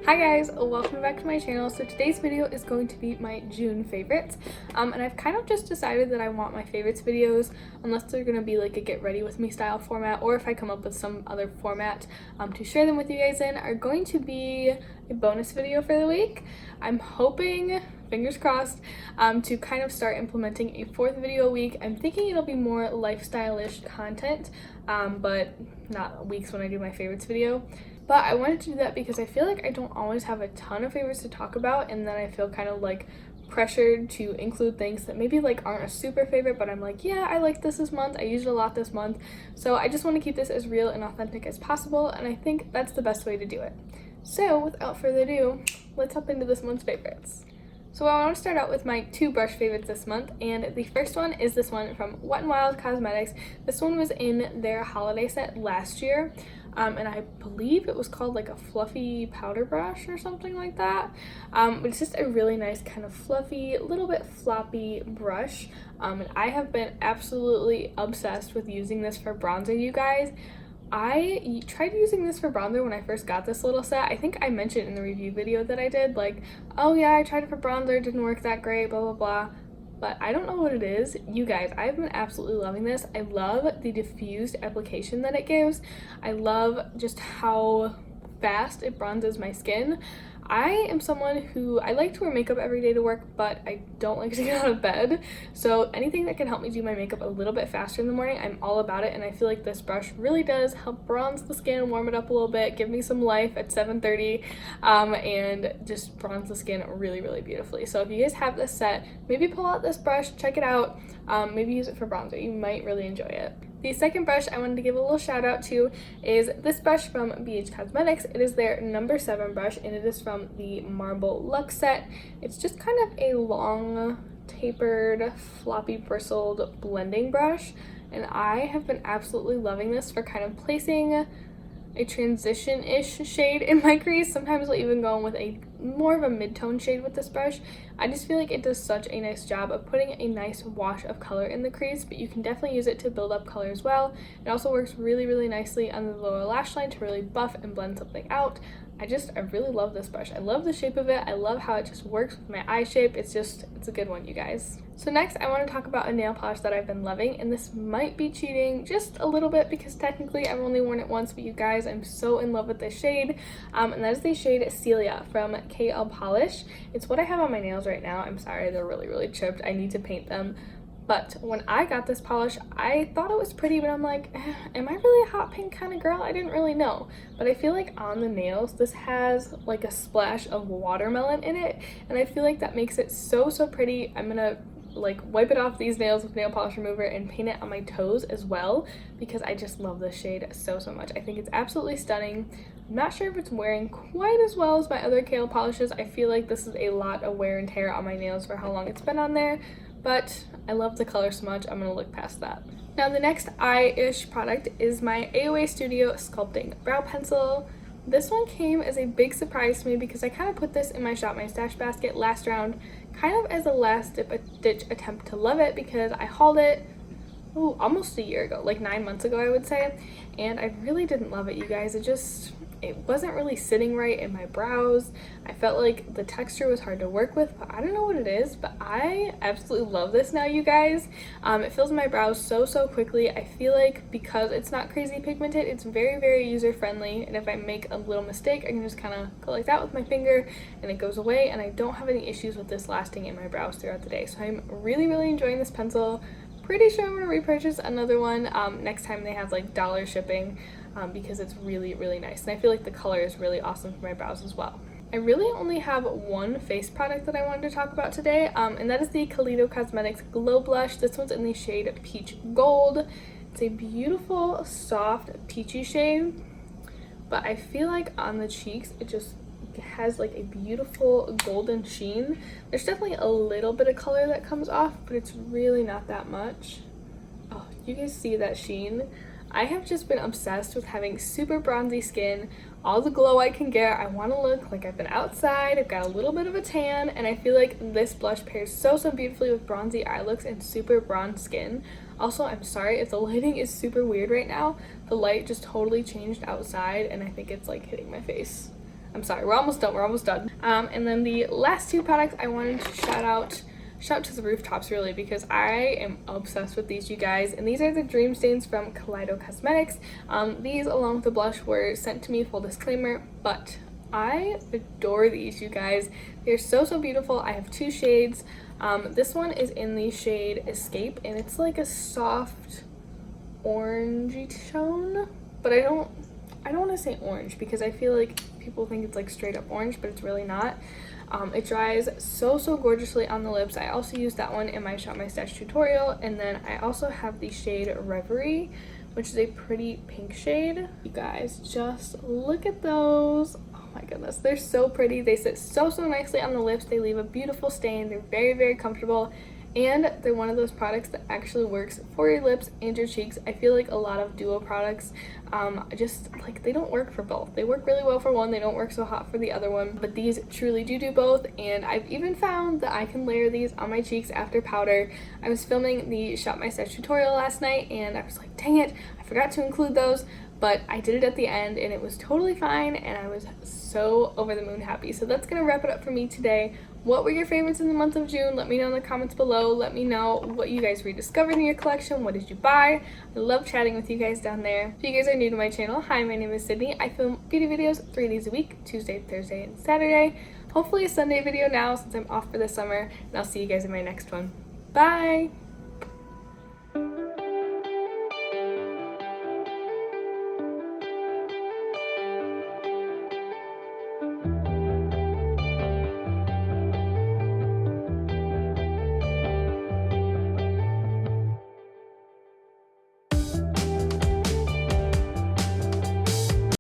Hi guys, welcome back to my channel. So today's video is going to be my June favorites, and I've kind of just decided that I want my favorites videos, unless they're going to be like a get ready with me style format, or if I come up with some other format to share them with you guys in, are going to be a bonus video for the week. I'm hoping, fingers crossed, to kind of start implementing a fourth video a week. I'm thinking it'll be more lifestyle-ish content, but not weeks when I do my favorites video. But I wanted to do that because I feel like I don't always have a ton of favorites to talk about, and then I feel kind of like pressured to include things that maybe like aren't a super favorite, but I'm like, yeah, I like this month, I used it a lot this month. So I just want to keep this as real and authentic as possible, and I think that's the best way to do it. So without further ado, let's hop into this month's favorites. So I want to start out with my two brush favorites this month, and the first one is this one from Wet n Wild Cosmetics. This one was in their holiday set last year, and I believe it was called like a fluffy powder brush or something like that. But it's just a really nice kind of fluffy, little bit floppy brush, and I have been absolutely obsessed with using this for bronzer, you guys. I tried using this for bronzer when I first got this little set. I think I mentioned in the review video that I did, like, oh yeah, I tried it for bronzer, it didn't work that great, blah blah blah. But I don't know what it is. You guys, I've been absolutely loving this. I love the diffused application that it gives. I love just how fast it bronzes my skin. I am someone who, I like to wear makeup every day to work, but I don't like to get out of bed. So anything that can help me do my makeup a little bit faster in the morning, I'm all about it. And I feel like this brush really does help bronze the skin, warm it up a little bit, give me some life at 7:30, and just bronze the skin really, really beautifully. So if you guys have this set, maybe pull out this brush, check it out, maybe use it for bronzer. You might really enjoy it. The second brush I wanted to give a little shout out to is this brush from BH Cosmetics. It is their number 7 brush, and it is from the Marble Luxe set. It's just kind of a long, tapered, floppy bristled blending brush, and I have been absolutely loving this for kind of placing a transition-ish shade in my crease. Sometimes I'll even go in with a more of a mid-tone shade with this brush. I just feel like it does such a nice job of putting a nice wash of color in the crease, but you can definitely use it to build up color as well. It also works really, really nicely under the lower lash line to really buff and blend something out. I really love this brush. I love the shape of it. I love how it just works with my eye shape. It's a good one, you guys. So next, I want to talk about a nail polish that I've been loving, and this might be cheating just a little bit because technically I've only worn it once, but you guys, I'm so in love with this shade, and that is the shade Celia from KL Polish. It's what I have on my nails right now. I'm sorry, they're really, really chipped. I need to paint them. But when I got this polish, I thought it was pretty, but I'm like, am I really a hot pink kind of girl? I didn't really know. But I feel like on the nails, this has like a splash of watermelon in it, and I feel like that makes it so, so pretty. I'm gonna like wipe it off these nails with nail polish remover and paint it on my toes as well, because I just love this shade so, so much. I think it's absolutely stunning. I'm not sure if it's wearing quite as well as my other KL polishes. I feel like this is a lot of wear and tear on my nails for how long it's been on there, but I love the color so much, I'm gonna look past that. Now the next eye-ish product is my AOA Studio Sculpting Brow Pencil. This one came as a big surprise to me because I kind of put this in my Shop My Stash basket last round, kind of as a last ditch attempt to love it, because I hauled it almost a year ago, like 9 months ago I would say, and I really didn't love it, you guys. It wasn't really sitting right in my brows. I felt like the texture was hard to work with, but I don't know what it is, but I absolutely love this now, you guys. It fills my brows so, so quickly. I feel like because it's not crazy pigmented, it's very, very user-friendly, and if I make a little mistake, I can just kind of go like that with my finger, and it goes away, and I don't have any issues with this lasting in my brows throughout the day. So I'm really, really enjoying this pencil. Pretty sure I'm gonna repurchase another one next time they have like dollar shipping, because it's really, really nice, and I feel like the color is really awesome for my brows as well. I really only have one face product that I wanted to talk about today, and that is the Kaleido Cosmetics Glow Blush. This one's in the shade Peach Gold. It's a beautiful, soft, peachy shade, but I feel like on the cheeks it just has like a beautiful golden sheen. There's definitely a little bit of color that comes off, but it's really not that much. Oh, you guys see that sheen? I have just been obsessed with having super bronzy skin, all the glow I can get. I want to look like I've been outside, I've got a little bit of a tan, and I feel like this blush pairs so, so beautifully with bronzy eye looks and super bronze skin. Also, I'm sorry if the lighting is super weird right now. The light just totally changed outside, and I think it's like hitting my face. I'm sorry, we're almost done. And then the last two products I wanted to shout to the rooftops really, because I am obsessed with these, you guys. And these are the Dream Stains from Kaleido Cosmetics. These along with the blush were sent to me, full disclaimer, but I adore these, you guys. They're so beautiful. I have two shades. This one is in the shade Escape, and it's like a soft orangey tone, but I don't want to say orange because I feel like people think it's like straight up orange, but it's really not. It dries so gorgeously on the lips. I also use that one in my Shop My Stash tutorial, and then I also have the shade Reverie, which is a pretty pink shade. You guys, just look at those. Oh my goodness, they're so pretty. They sit so nicely on the lips. They leave a beautiful stain. They're very comfortable. And they're one of those products that actually works for your lips and your cheeks. I feel like a lot of duo products, just like they don't work for both. They work really well for one, they don't work so hot for the other one. But these truly do both, and I've even found that I can layer these on my cheeks after powder. I was filming the Shop My Stash tutorial last night, and I was like, dang it, I forgot to include those. But I did it at the end and it was totally fine, and I was so over the moon happy. So that's gonna wrap it up for me today. What were your favorites in the month of June? Let me know in the comments below. Let me know what you guys rediscovered in your collection. What did you buy? I love chatting with you guys down there. If you guys are new to my channel, hi, my name is Sydney. I film beauty videos 3 days a week, Tuesday, Thursday, and Saturday. Hopefully a Sunday video now since I'm off for the summer, and I'll see you guys in my next one. Bye!